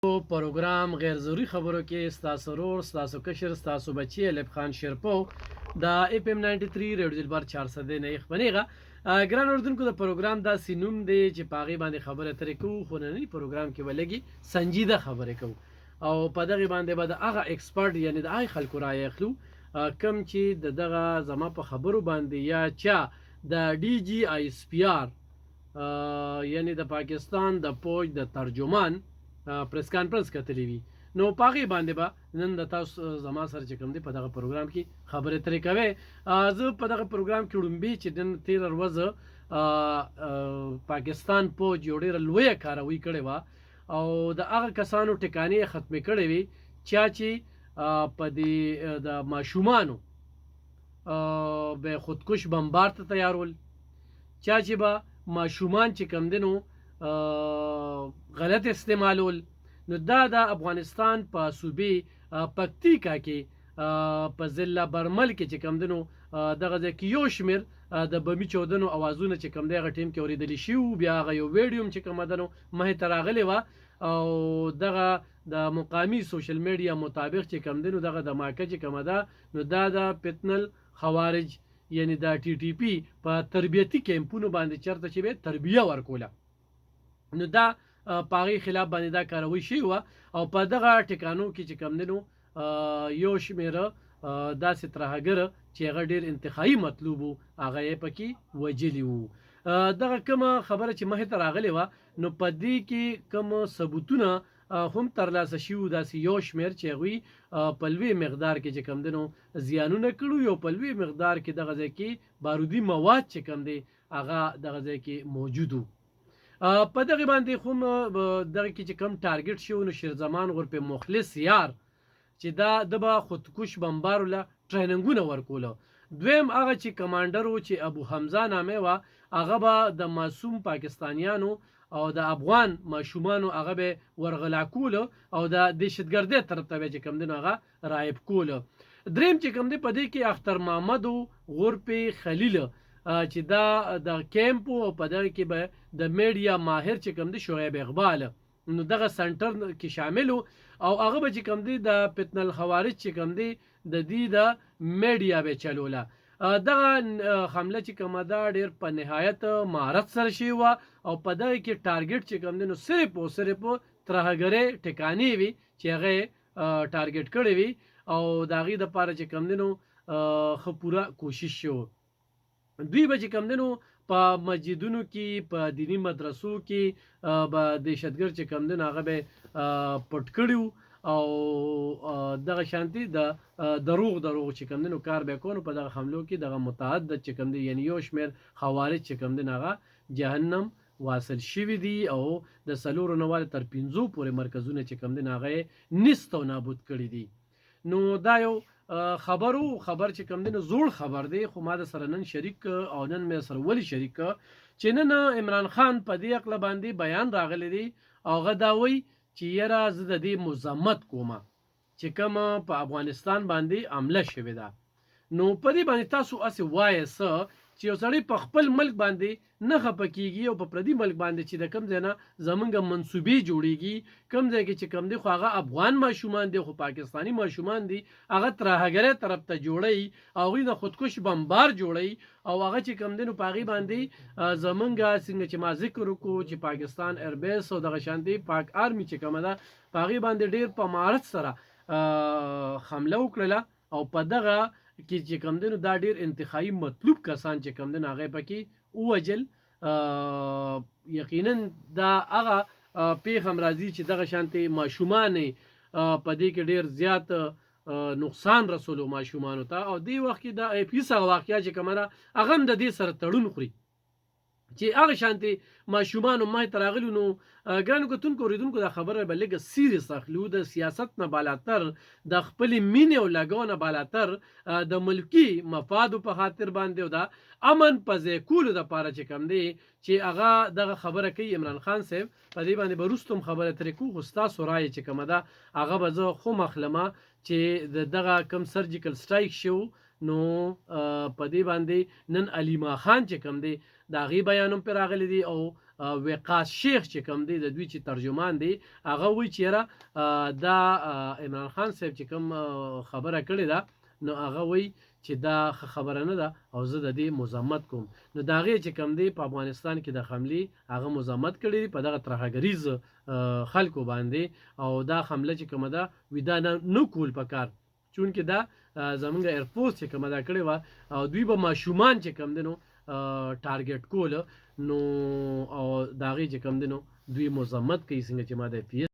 پروګرام غیر ضروري خبرو کې ستاسو رور ستاسو کشر ستاسو بچی الف خان شیرپو د اف ام 93 ریډیو دلبر 400 نه خبرېغه ګران اردوونکو د پروګرام دا سینوم دی چې پاغي باندې خبره ترې کوو خو نه پروګرام کې ولګي سنجیده خبرې کوو او په دغه باندې به د هغه ایکسپرت یعنی د هغه خلکو رائے اخلو کم چې دغه زما په خبرو باندې یا چا د ډي جی آی اس پی آر یعنی د پاکستان د پوج د ترجمان پریس کانفرنس کتلی وي نو پاغي باندې به نن د تاسو زما سره چې کوم دی په دغه پروګرام کې خبرې ترې کوي زه په دغه پروګرام کې وړومبي چې نن 13 ورځ پاکستان په جوړې لوی کاروي کړې و او د هغه کسانو ټکانې ختمې کړې وي چې په دې د ماشومانو به خودکش بمبار ته تیارول چې به ماشومان چې کم دنو غلط استعمالول نو دا د افغانستان په صوبې پکتیکا کې په ضلع برمل کې چې کم دنو دغه ځکه یو شمیر د بمی چودنو اوازونه چې کم دی هغه ټیم کې اوریدلی شي بیا هغه یو ویډیو چې کوم دنو مه ته راغلی و او دغه د مقامی سوشل میډیا مطابق چې کم دنو دغه د ماکه چې کوم ده نو دا د پتنل خوارج یعنی د ټي ټي پی په تربیتی کیمپونو باندې چرته چې به تربیه ورکوله نو دا پاغي خلاف باندې دا کاروي شي و او په دغه ټکانو کې چې کم دنو یو شمیره داسې ترهګر چې هغه ډیر انتخابي مطلوب هغه یې پکې وجلی وو دغه کومه خبره چې مخې ته راغلی و نو په دې کې کوم ثبوتونه هم ترلاسه شي داسې یو شمیر چې هغوی په لوی مقدار کې چې کم دنو زیانونه کړو یو په لوی مقدار کې دغه ځای کې بارودي مواد چې کم دی هغه دغه ځای کې موجود وو په دغه باندې خو دغه کې چې کم ټارګټ شو نو شیرزمان غرپ مخلص یار چې دا د به خودکش بمبارو له ټریننګونه ورکوله دویم هغه چې کمانډر و چې ابو حمزه نامه و هغه به د معصوم پاکستانیانو او د افغان ماشومانو هغه به ورغلا کوله او د دهشتګردۍ طرف ته چې کم دین هغه رایب کوله دریم چې کم دی په دې کې اختر محمد غرپ خلیل چې دا د کیمپ او په دغه کې به د میډیا ماهر چې کوم دی شعیب اقبال نو دغه سنټر کې شامل او هغه به چې کوم دی د پتنل خوارج چې کوم دی د دې د میډیا به چلوله دغه حمله چې کومه دا ډیر په نهایت مهارت سره شي و او په دغه کې ټارګټ چې کوم دی نو صرف او صرف ترهګرې ټکانې وي چې هغه ټارګټ کړی وي او د هغې دپاره چې کوم دی نو ښه پوره کوشش شو دوی به چې کم دنو په مسجدونو کې په دینی مدرسو کې به دهشتګرد چې کم دنو هغه به پټ کړي او دغه شانتي د دروغ چې کم دنو کار به کوو په دغه حملو کې دغه متعدد چې کم دی یعنی یو شمیر خوارج چې کم دنو هغه جهنم واصل شوي دي او د څلورو نه والا تر 5 پورې مرکزونه چې کم دنو هغه نیست او نابود کړي دي نو دا یو خبر چې کم دی نو زوړ خبر دی خو ما د سره نن شریک او نن مې سره ولی شریک چې نن عمران خان په دې عقل باندې بیان راغلی دی او هغه دا وایي چې یاره زه د دې مذمت کومه چې کوم په افغانستان باندې حمله شوې ده نو په دې باندې تاسو هسې وایه څه چې یو سړی په خپل ملک باندې نه خفه کیږي او په پردي ملک باندې چې د کوم ځای نه زمونږ منصوبې جوړیږي کوم ځای کې چې کوم دی خو هغه افغان ماشومان دی خو پاکستاني ماشومان دي هغه ترهګرۍ طرف ته جوړوي او هغوی د خودکش بمبار جوړوي او هغه چې کوم دی نو په هغې باندې زمونږ څنګه چې ما ذکر وکړو چې پاکستان ایربیس او دغه شانتي پاک آرمي چې کومه ده په هغې باندې ډېر په مهارت سره حمله وکړله او په دغه کې چې کم دی نو دا ډیر انتخابي مطلوب کسان چې کم دی نو هغه پکې ووجل یقینا دا هغه پیښه هم راځي چې دغه شانتې ماشومان په دې کې ډیر زیات نقصان رسولو ماشومانو ته او دې وخت کې دا پیسه واقعیا چې کومه ده هغه هم د دې سره تړون خوري چې هغه شانتې ماشومانو ما ته راغلي نو ګرانو کتونکو اورېدونکو دا خبره به لږه سیریس اخلو د سیاست نه بالاتر د خپلې مینې او لګاو نه بالاتر د ملکي مفادو په خاطر باندې او د امن په ځای کولو دپاره چې کوم دی چې هغه دغه خبره کوي عمران خان صاحب په دې باندې به وروسته هم خبره ترې کوو خو ستاسو رایه چې کومه ده هغه به زه خو مخلمه چې د دغه کم سرجیکل سټرایک شو نو په دې باندې نن علیما خان چې کوم دی د هغې بیان هم پرې راغلی دی او وقاص شیخ چې کوم دی د دوی چې ترجمان دی هغه وایي چې یاره دا عمران خان صاحب چې کوم خبره کړې ده نو هغه وایي چې دا خبره نه ده او زه د دې مذمت کوم نو د هغې چې کوم دی په افغانستان کې د حملې هغه مذمت کړی دی په دغه ترهګریز خلکو باندې او دا حمله چې کومه ده ودا نه کول پکار چونکې دا زمونږ ایرفورس چې کومه دا کړې وه او دوی به ماشومان چې کوم دی نو ټارګټ کول نو او د هغې چې کوم دی نو دوی مذمت کوي څنګه چې ما د